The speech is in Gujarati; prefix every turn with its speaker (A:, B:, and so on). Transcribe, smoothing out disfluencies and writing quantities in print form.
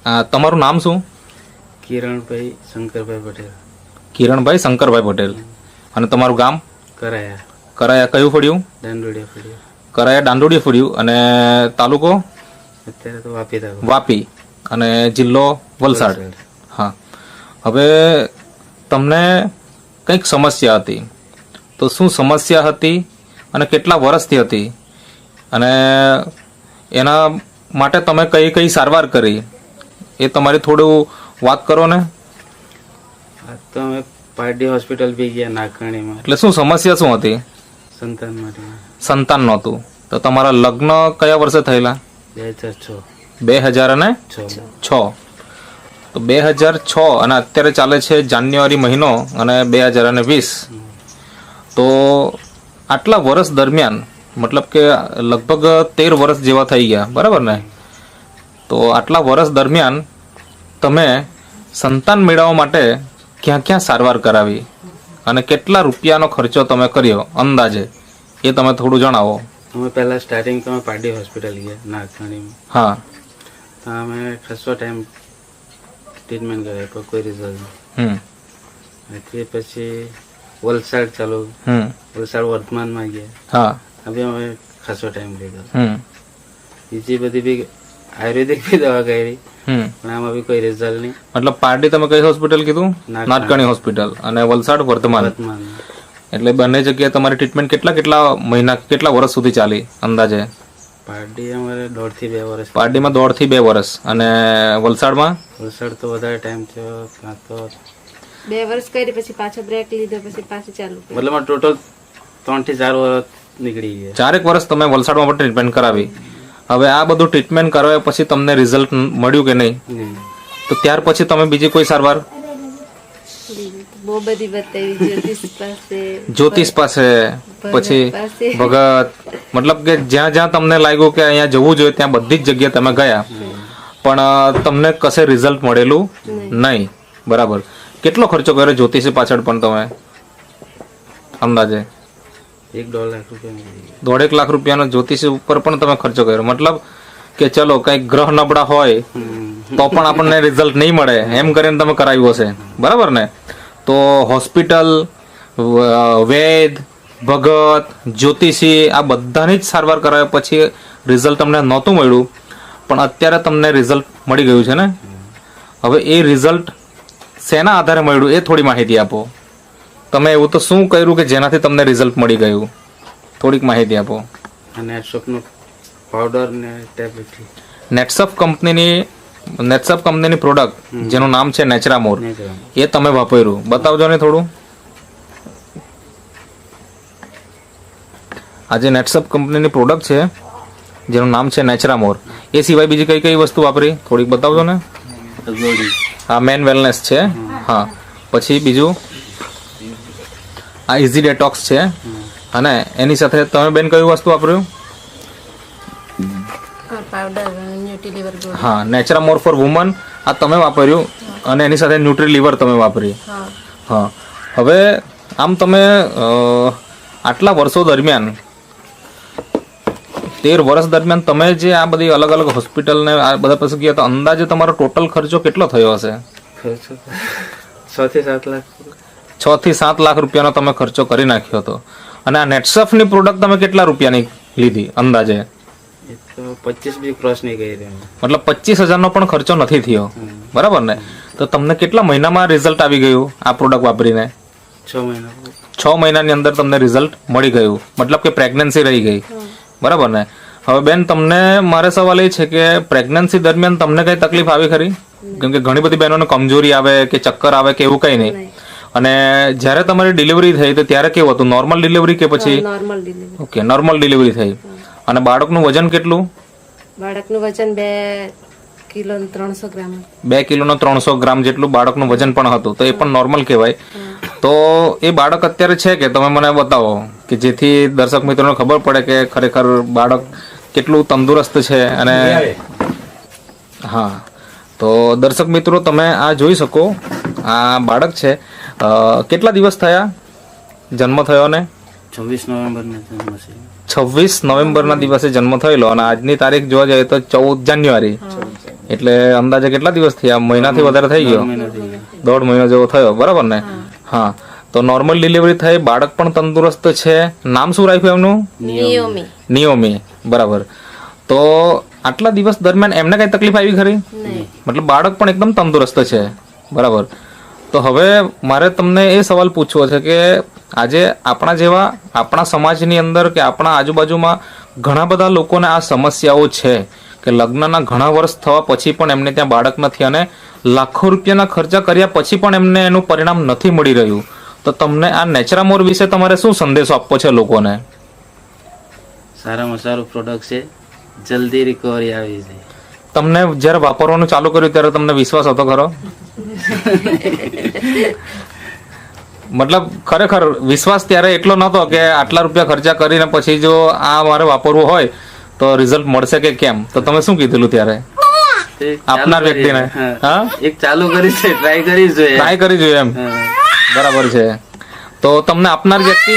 A: તમારું નામ શું?
B: કિરણભાઈ શંકરભાઈ પટેલ.
A: કિરણભાઈ શંકરભાઈ પટેલ. અને તમારું ગામ?
B: કરાયા.
A: કરાયા કયું ફળ્યું?
B: દાંડોડિયા ફળ્યું.
A: કરાયા દાંડોડિયા ફળ્યું. અને તાલુકો?
B: અત્યારે તો વાપી તાલુકો.
A: વાપી. અને જિલ્લો વલસાડ. હા, હવે તમને કંઈક સમસ્યા હતી, તો શું સમસ્યા હતી અને કેટલા વર્ષથી હતી, અને એના માટે તમે કઈ કઈ સારવાર કરી એ તમારી થોડું વાત કરો ને.
B: આ તો અમે પારડી હોસ્પિટલ બી ગયા નાગણીમાં.
A: એટલે શું સમસ્યા શું હતી?
B: સંતાન માટે.
A: સંતાન નહોતું. તો તમારા લગ્ન કયા વર્ષે થયેલા?
B: 2006.
A: 2006. તો 2006 અને અત્યારે ચાલે છે જાન્યુઆરી મહિનો અને 2020. તો આટલા વર્ષ દરમિયાન મતલબ કે લગભગ 13 વર્ષ જેવા થઈ ગયા, બરાબર ને? તો આટલા વર્ષ દરમિયાન તમે સંતાન મેળવવા માટે ક્યાં ક્યાં સારવાર કરાવી અને કેટલા રૂપિયાનો ખર્ચો તમે કર્યો અંદાજે એ તમે થોડું જણાવો.
B: અમે પહેલા સ્ટાર્ટિંગ તો અમે પારડી હોસ્પિટલ ગયા નાગણીમાં.
A: હા.
B: તો અમે ખાસો ટાઈમ ટ્રીટમેન્ટ કર્યા પણ કોઈ રિઝલ્ટ. તે પછી વલસાડ ચાલુ. વલસાડ વર્તમાનમાં ગયા.
A: હા.
B: હવે અમે ખાસો ટાઈમ લીધો. બીજી બધી બી આયુર્વેદિક બી દવા કરી પણ આમાં બી કોઈ રિઝલ્ટ નહીં.
A: મતલબ પારડી તમે કઈ હોસ્પિટલ કીધું? નાટકણી હોસ્પિટલ. અને વલસાડ વર્તમાન. એટલે બંને જગ્યાએ તમારી ટ્રીટમેન્ટ કેટલા મહિના કેટલા વર્ષ સુધી ચાલી અંદાજે?
B: પારડી અમારે 1.5 થી 2 વર્ષ.
A: પારડીમાં 1.5 થી 2 વર્ષ. અને વલસાડમાં?
B: વલસાડ તો વધારે ટાઈમ થયો. ત્યાં તો
C: 2 વર્ષ કરી પછી પાછો બ્રેક લીધો પછી પાછું ચાલુ.
B: મતલબ ટોટલ 3 થી 4 વર્ષ નીકળી ગયા.
A: 4 વર્ષ તમે વલસાડમાં પણ ટ્રીટમેન્ટ કરાવી. હવે આ બધું ટ્રીટમેન્ટ કરાવ્યા પછી તમને રિઝલ્ટ મળ્યું કે નહીં? તો ત્યાર પછી તમે બીજી કોઈ સારવાર?
C: બહુ બધી બતાવી.
A: જ્યોતિષ પાસે, પછી ભગત, મતલબ કે જ્યાં જ્યાં તમને લાગ્યું કે અહીંયા જવું જોઈએ ત્યાં બધી જ જગ્યાએ તમે ગયા, પણ તમને કશે રિઝલ્ટ મળેલું નહીં, બરાબર? કેટલો ખર્ચો કર્યો જ્યોતિષ પાછળ પણ તમે અંદાજે?
B: 1.5 લાખ રૂપિયા.
A: 1.5 લાખ રૂપિયાનો જ્યોતિષ ઉપર પણ તમે ખર્ચો કર્યો. મતલબ કે ચલો કઈક ગ્રહ નબળા હોય તો પણ આપણને રિઝલ્ટ નહીં મળે એમ કરીને તમે કરાવ્યું હશે, બરાબર ને? તો હોસ્પિટલ, વૈદ, ભગત, જ્યોતિષી આ બધાની જ સારવાર કરાવ્યા પછી રિઝલ્ટ તમને નહોતું મળ્યું, પણ અત્યારે તમને રિઝલ્ટ મળી ગયું છે ને? હવે એ રિઝલ્ટ શેના આધારે મળ્યું એ થોડી માહિતી આપો. તમે એવું તો શું કર્યું કે જેનાથી તમને રિઝલ્ટ મળી ગયું? થોડીક માહિતી આપો.
B: નેટસપનો પાવડર ને ટેબ્લેટ.
A: નેટસપ કંપનીની પ્રોડક્ટ જેનું નામ છે નેચરામોર, એ તમે વાપર્યું. બતાવજો ને થોડું. આ જે નેટસપ કંપનીની પ્રોડક્ટ છે જેનું નામ છે નેચરામોર, એ સિવાય બીજી કઈ કઈ વસ્તુ વાપરી થોડીક બતાવજો ને. હા, મેન વેલનેસ છે. હા, પછી બીજું આ ઇઝી ડેટોક્સ છે. અને એની સાથે તમે બેન કયું વસ્તુ વાપર્યું? હા, નેચરામોર ફોર વુમન આ તમે વાપર્યું. અને એની સાથે ન્યુટ્રી લીવર તમે વાપરી. હા, હવે આમ તમે આટલા વર્ષો દરમિયાન 13 વર્ષ દરમિયાન તમે જે આ બધી અલગ અલગ હોસ્પિટલ ને આ બધા પાસે ગયા, તો અંદાજે તમારો ટોટલ ખર્ચો કેટલો થયો હશે?
B: 6 થી 7 લાખ.
A: 6 થી 7 લાખ રૂપિયાનો તમે ખર્ચો કરી નાખ્યો હતો. અને આ નેટસફની પ્રોડક્ટ તમે કેટલા રૂપિયાની લીધી અંદાજે?
B: 25 બી ક્રોસ નહીં કરી.
A: મતલબ 25,000નો પણ ખર્ચો નથી થયો, બરાબર ને? તો તમને કેટલા મહિનામાં રિઝલ્ટ આવી ગયું આ પ્રોડક્ટ વાપરીને?
B: 6 મહિના.
A: 6 મહિનાની અંદર તમને રિઝલ્ટ મળી ગયું, મતલબ કે પ્રેગ્નન્સી રહી ગઈ, બરાબર ને? હવે બેન તમને મારે સવાલ એ છે કે પ્રેગ્નન્સી દરમિયાન તમને કઈ તકલીફ આવી ખરી? કેમ કે ઘણી બધી બહેનોને કમજોરી આવે કે ચક્કર આવે કે એવું કઈ નહીં. અને જ્યારે તમારી ડિલિવરી થઈ તો ત્યારે કેવું હતું? નોર્મલ ડિલિવરી કે પછી? ઓકે, નોર્મલ ડિલિવરી થઈ. અને બાળકનું વજન કેટલું?
C: બાળકનું વજન 2 કિલો 300 ગ્રામ.
A: 2 કિલોનો 300 ગ્રામ જેટલું બાળકનું વજન પણ હતું, તો એ પણ નોર્મલ કહેવાય. તો એ બાળક અત્યારે છે કે તમે મને બતાવો કે જેથી દર્શક મિત્રોને ખબર પડે કે ખરેખર બાળક કેટલું તંદુરસ્ત છે. અને હા, તો દર્શક મિત્રો તમે આ જોઈ શકો, આ બાળક છે. કેટલા દિવસ થયા જન્મ થયો? ને
B: 26 નવેમ્બરના જન્મ છે.
A: 26 નવેમ્બરના દિવસે જન્મ થયેલો અને આજની તારીખ જોવા જઈએ તો 14 જાન્યુઆરી. એટલે અંદાજે કેટલા દિવસ થયા? મહિનાથી વધારે થઈ ગયો?
B: મહિના થઈ ગયા.
A: 1.5 મહિનો જેવો થયો, બરાબર ને? હા, તો નોર્મલ ડિલિવરી થઈ, બાળક પણ તંદુરસ્ત છે. નામ શું રાખ્યું એમનું?
C: નિયમી
A: નિયોમી, બરાબર. તો આટલા દિવસ દરમિયાન એમને કઈ તકલીફ આવી ખરી?
C: નહીં.
A: મતલબ બાળક પણ એકદમ તંદુરસ્ત છે, બરાબર. તો હવે મારે તમને એ સવાલ પૂછવો છે કે આજે આપણા જેવા આપણા સમાજની અંદર કે આપણા આજુબાજુમાં ઘણા બધા લોકોને આ સમસ્યાઓ છે કે લગ્નના ઘણા વર્ષ થવા પછી પણ એમને ત્યાં બાળક નથી અને લાખો રૂપિયાના ખર્ચા કર્યા પછી પણ એમને એનું પરિણામ નથી મળી રહ્યું. તો તમને આ નેચરામોર વિશે તમારે શું સંદેશો આપવો છે લોકોને?
B: સારામાં સારું પ્રોડક્ટ છે, જલ્દી રિકવરી આવી જાય.
A: તમને જ્યારે વાપરવાનું ચાલુ કર્યું ત્યારે તમને વિશ્વાસ હતો ખરો? મતલબ ખરેખર વિશ્વાસ ત્યારે એટલો નહોતો કે આટલા રૂપિયા ખર્ચા કરીને પછી જો આ મારે વાપરવું હોય તો રિઝલ્ટ મળશે કે કેમ? તો તમે શું કીધેલું ત્યારે
B: તે
A: આપનાર
B: ચાલુ કરી-
A: વ્યક્તિને?
B: હા.
A: હા,
B: એક ચાલુ કરી છે, ટ્રાય કરી જોઈએ.
A: ટ્રાય કરી જોઈએ એમ,
B: હા.
A: બરાબર છે. તો તમને આપનાર વ્યક્તિ